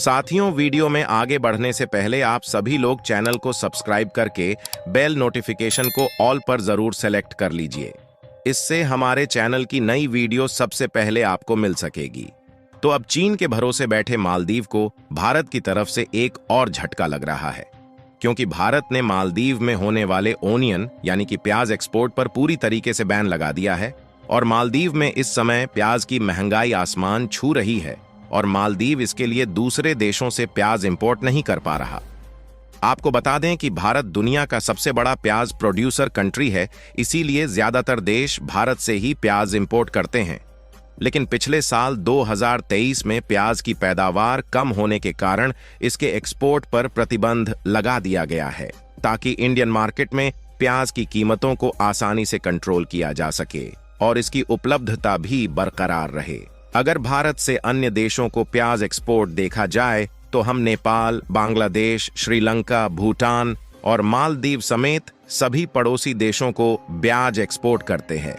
साथियों, वीडियो में आगे बढ़ने से पहले आप सभी लोग चैनल को सब्सक्राइब करके बेल नोटिफिकेशन को ऑल पर जरूर सेलेक्ट कर लीजिए। इससे हमारे चैनल की नई वीडियो सबसे पहले आपको मिल सकेगी। तो अब चीन के भरोसे बैठे मालदीव को भारत की तरफ से एक और झटका लग रहा है, क्योंकि भारत ने मालदीव में होने वाले ओनियन यानी कि प्याज एक्सपोर्ट पर पूरी तरीके से बैन लगा दिया है और मालदीव में इस समय प्याज की महंगाई आसमान छू रही है और मालदीव इसके लिए दूसरे देशों से प्याज इंपोर्ट नहीं कर पा रहा। आपको बता दें कि भारत दुनिया का सबसे बड़ा प्याज प्रोड्यूसर कंट्री है, इसीलिए ज्यादातर देश भारत से ही प्याज इंपोर्ट करते हैं। लेकिन पिछले साल 2023 में प्याज की पैदावार कम होने के कारण इसके एक्सपोर्ट पर प्रतिबंध लगा दिया गया है, ताकि इंडियन मार्केट में प्याज की कीमतों को आसानी से कंट्रोल किया जा सके और इसकी उपलब्धता भी बरकरार रहे। अगर भारत से अन्य देशों को प्याज एक्सपोर्ट देखा जाए तो हम नेपाल, बांग्लादेश, श्रीलंका, भूटान और मालदीव समेत सभी पड़ोसी देशों को प्याज एक्सपोर्ट करते हैं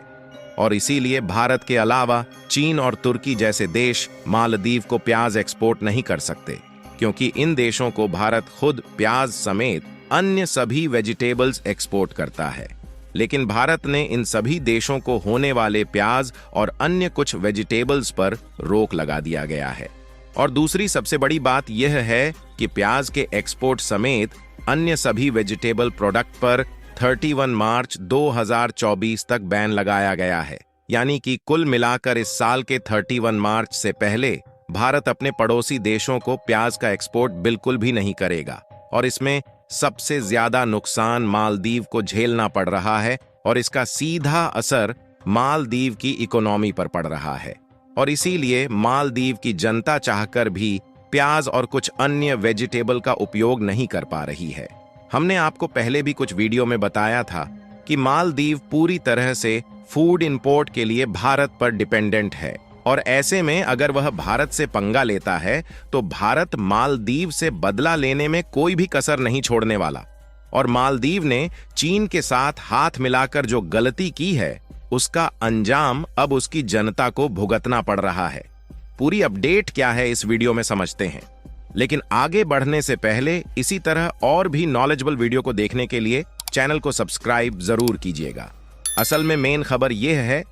और इसीलिए भारत के अलावा चीन और तुर्की जैसे देश मालदीव को प्याज एक्सपोर्ट नहीं कर सकते, क्योंकि इन देशों को भारत खुद प्याज समेत अन्य सभी वेजिटेबल्स एक्सपोर्ट करता है। लेकिन भारत ने इन सभी देशों को होने वाले प्याज और अन्य कुछ वेजिटेबल्स पर रोक लगा दिया गया है। और दूसरी सबसे बड़ी बात यह है कि प्याज के एक्सपोर्ट समेत अन्य सभी वेजिटेबल प्रोडक्ट पर 31 मार्च 2024 तक बैन लगाया गया है। यानी कि कुल मिलाकर इस साल के 31 मार्च से पहले भारत अपने पड़ोसी देशों को प्याज का एक्सपोर्ट बिल्कुल भी नहीं करेगा और इसमें सबसे ज्यादा नुकसान मालदीव को झेलना पड़ रहा है और इसका सीधा असर मालदीव की इकोनॉमी पर पड़ रहा है। और इसीलिए मालदीव की जनता चाहकर भी प्याज और कुछ अन्य वेजिटेबल का उपयोग नहीं कर पा रही है। हमने आपको पहले भी कुछ वीडियो में बताया था कि मालदीव पूरी तरह से फूड इंपोर्ट के लिए भारत पर डिपेंडेंट है और ऐसे में अगर वह भारत से पंगा लेता है तो भारत मालदीव से बदला लेने में कोई भी कसर नहीं छोड़ने वाला। और मालदीव ने चीन के साथ हाथ मिलाकर जो गलती की है उसका अंजाम अब उसकी जनता को भुगतना पड़ रहा है। पूरी अपडेट क्या है इस वीडियो में समझते हैं, लेकिन आगे बढ़ने से पहले इसी तरह और भी नॉलेजेबल वीडियो को देखने के लिए चैनल को सब्सक्राइब जरूर कीजिएगा। असल में मेन खबर यह है,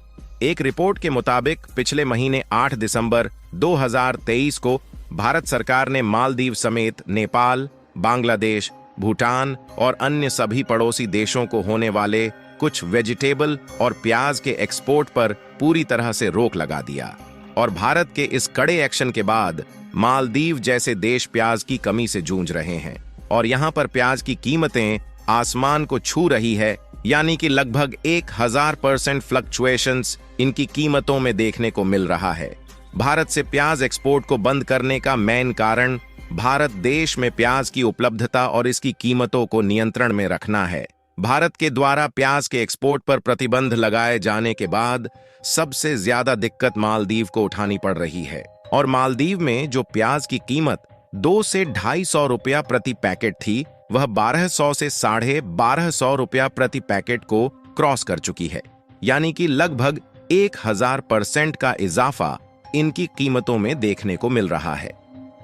एक रिपोर्ट के मुताबिक पिछले महीने 8 दिसंबर 2023 को भारत सरकार ने मालदीव समेत नेपाल, बांग्लादेश, भूटान और अन्य सभी पड़ोसी देशों को होने वाले कुछ वेजिटेबल और प्याज के एक्सपोर्ट पर पूरी तरह से रोक लगा दिया। और भारत के इस कड़े एक्शन के बाद मालदीव जैसे देश प्याज की कमी से जूझ रहे हैं और यहाँ पर प्याज की कीमतें आसमान को छू रही है, यानी कि लगभग 1000% फ्लक्चुएशंस इनकी कीमतों में देखने को मिल रहा है। भारत से प्याज एक्सपोर्ट को बंद करने का मेन कारण भारत देश में प्याज की उपलब्धता और इसकी कीमतों को नियंत्रण में रखना है। भारत के द्वारा प्याज के एक्सपोर्ट पर प्रतिबंध लगाए जाने के बाद सबसे ज्यादा दिक्कत मालदीव को उठानी पड़ रही है और मालदीव में जो प्याज की कीमत 2 से 250 रुपया प्रति पैकेट थी, वह 1200 से 1250 रुपया प्रति पैकेट को क्रॉस कर चुकी है। यानी कि लगभग 1000% का इजाफा इनकी कीमतों में देखने को मिल रहा है।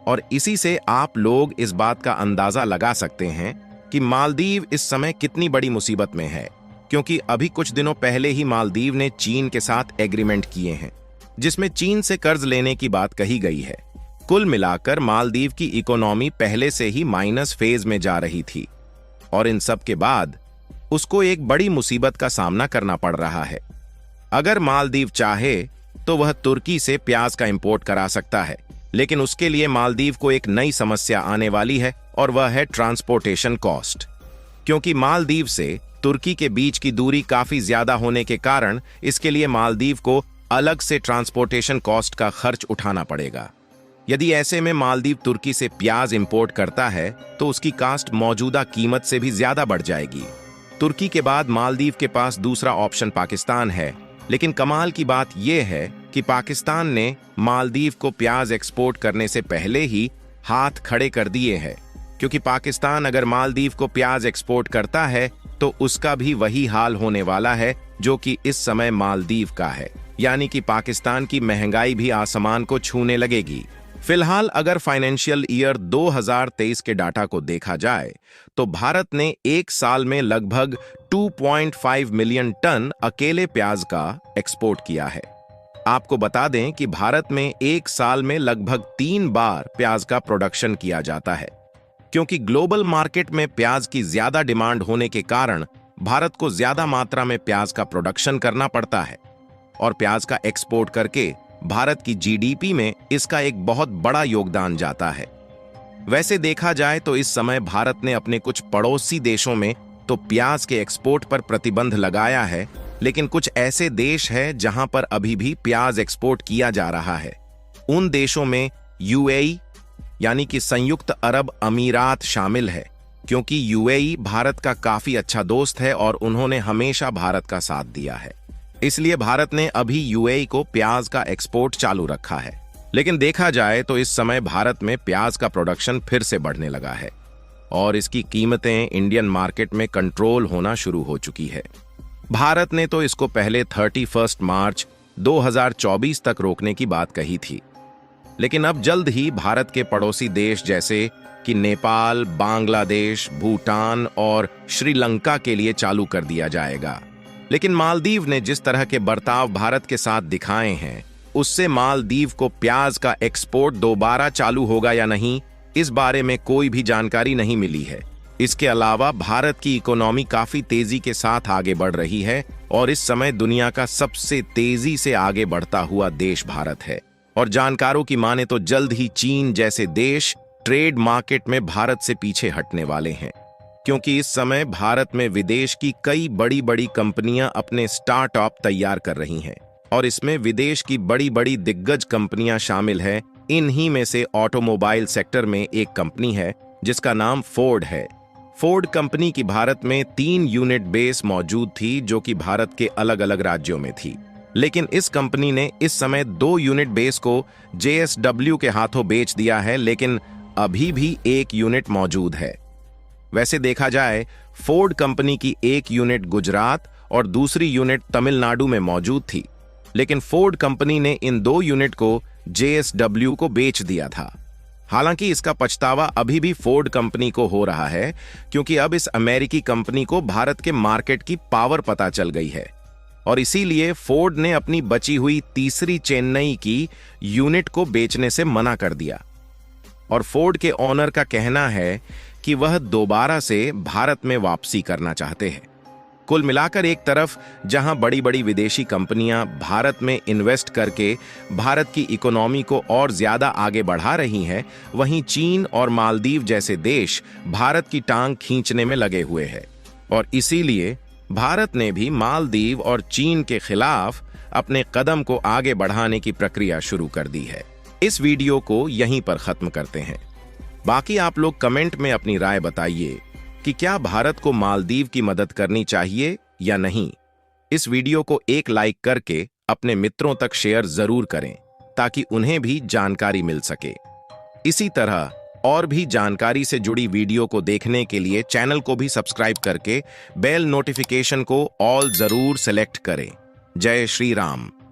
और इसी से आप लोग इस बात का अंदाजा लगा सकते हैं कि मालदीव इस समय कितनी बड़ी मुसीबत में है, क्योंकि अभी कुछ दिनों पहले ही मालदीव ने चीन के साथ एग्रीमेंट किए हैं, जिसमें चीन से कर्ज लेने की बात कही गई है। कुल मिलाकर मालदीव की इकोनॉमी पहले से ही माइनस फेज में जा रही थी और इन सब के बाद उसको एक बड़ी मुसीबत का सामना करना पड़ रहा है। अगर मालदीव चाहे तो वह तुर्की से प्याज का इंपोर्ट करा सकता है, लेकिन उसके लिए मालदीव को एक नई समस्या आने वाली है और वह है ट्रांसपोर्टेशन कॉस्ट, क्योंकि मालदीव से तुर्की के बीच की दूरी काफी ज्यादा होने के कारण इसके लिए मालदीव को अलग से ट्रांसपोर्टेशन कॉस्ट का खर्च उठाना पड़ेगा। यदि ऐसे में मालदीव तुर्की से प्याज इंपोर्ट करता है तो उसकी कास्ट मौजूदा कीमत से भी ज्यादा बढ़ जाएगी। तुर्की के बाद मालदीव के पास दूसरा ऑप्शन पाकिस्तान है, लेकिन कमाल की बात यह है कि पाकिस्तान ने मालदीव को प्याज एक्सपोर्ट करने से पहले ही हाथ खड़े कर दिए हैं, क्योंकि पाकिस्तान अगर मालदीव को प्याज एक्सपोर्ट करता है तो उसका भी वही हाल होने वाला है जो कि इस समय मालदीव का है, यानी कि पाकिस्तान की महंगाई भी आसमान को छूने लगेगी। फिलहाल अगर फाइनेंशियल ईयर 2023 के डाटा को देखा जाए तो भारत ने एक साल में लगभग 2.5 मिलियन टन अकेले प्याज का एक्सपोर्ट किया है। आपको बता दें कि भारत में एक साल में लगभग 3 बार प्याज का प्रोडक्शन किया जाता है। क्योंकि ग्लोबल मार्केट में प्याज की ज्यादा डिमांड होने के कारण भारत को ज्यादा मात्रा में प्याज का प्रोडक्शन करना पड़ता है और प्याज का एक्सपोर्ट करके भारत की जीडीपी में इसका एक बहुत बड़ा योगदान जाता है। वैसे देखा जाए तो इस समय भारत ने अपने कुछ पड़ोसी देशों में तो प्याज के एक्सपोर्ट पर प्रतिबंध लगाया है, लेकिन कुछ ऐसे देश हैं जहां पर अभी भी प्याज एक्सपोर्ट किया जा रहा है। उन देशों में यूएई यानी कि संयुक्त अरब अमीरात शामिल है, क्योंकि यूएई भारत का काफी अच्छा दोस्त है और उन्होंने हमेशा भारत का साथ दिया है। इसलिए भारत ने अभी यूएई को प्याज का एक्सपोर्ट चालू रखा है। लेकिन देखा जाए तो इस समय भारत में प्याज का प्रोडक्शन फिर से बढ़ने लगा है और इसकी कीमतें इंडियन मार्केट में कंट्रोल होना शुरू हो चुकी है। भारत ने तो इसको पहले 31 मार्च 2024 तक रोकने की बात कही थी, लेकिन अब जल्द ही भारत के पड़ोसी देश जैसे कि नेपाल, बांग्लादेश, भूटान और श्रीलंका के लिए चालू कर दिया जाएगा। लेकिन मालदीव ने जिस तरह के बर्ताव भारत के साथ दिखाए हैं, उससे मालदीव को प्याज का एक्सपोर्ट दोबारा चालू होगा या नहीं, इस बारे में कोई भी जानकारी नहीं मिली है। इसके अलावा भारत की इकोनॉमी काफी तेजी के साथ आगे बढ़ रही है और इस समय दुनिया का सबसे तेजी से आगे बढ़ता हुआ देश भारत है। और जानकारों की माने तो जल्द ही चीन जैसे देश ट्रेड मार्केट में भारत से पीछे हटने वाले हैं, क्योंकि इस समय भारत में विदेश की कई बड़ी बड़ी कंपनियां अपने स्टार्टअप तैयार कर रही हैं और इसमें विदेश की बड़ी बड़ी दिग्गज कंपनियां शामिल हैं। इन्हीं में से ऑटोमोबाइल सेक्टर में एक कंपनी है जिसका नाम फोर्ड है। फोर्ड कंपनी की भारत में 3 यूनिट बेस मौजूद थी जो कि भारत के अलग अलग राज्यों में थी, लेकिन इस कंपनी ने इस समय 2 यूनिट बेस को JSW के हाथों बेच दिया है, लेकिन अभी भी 1 यूनिट मौजूद है। वैसे देखा जाए फोर्ड कंपनी की 1 यूनिट गुजरात और दूसरी यूनिट तमिलनाडु में मौजूद थी, लेकिन फोर्ड कंपनी ने इन 2 यूनिट को JSW को बेच दिया था। हालांकि इसका पछतावा अभी भी फोर्ड कंपनी को हो रहा है, क्योंकि अब इस अमेरिकी कंपनी को भारत के मार्केट की पावर पता चल गई है और इसीलिए फोर्ड ने अपनी बची हुई तीसरी चेन्नई की यूनिट को बेचने से मना कर दिया। और फोर्ड के ओनर का कहना है कि वह दोबारा से भारत में वापसी करना चाहते हैं। कुल मिलाकर एक तरफ जहां बड़ी बड़ी विदेशी कंपनियां भारत में इन्वेस्ट करके भारत की इकोनॉमी को और ज्यादा आगे बढ़ा रही हैं, वहीं चीन और मालदीव जैसे देश भारत की टांग खींचने में लगे हुए हैं और इसीलिए भारत ने भी मालदीव और चीन के खिलाफ अपने कदम को आगे बढ़ाने की प्रक्रिया शुरू कर दी है। इस वीडियो को यहीं पर खत्म करते हैं। बाकी आप लोग कमेंट में अपनी राय बताइए कि क्या भारत को मालदीव की मदद करनी चाहिए या नहीं। इस वीडियो को एक लाइक करके अपने मित्रों तक शेयर जरूर करें ताकि उन्हें भी जानकारी मिल सके। इसी तरह और भी जानकारी से जुड़ी वीडियो को देखने के लिए चैनल को भी सब्सक्राइब करके बेल नोटिफिकेशन को ऑल जरूर सेलेक्ट करें। जय श्री राम।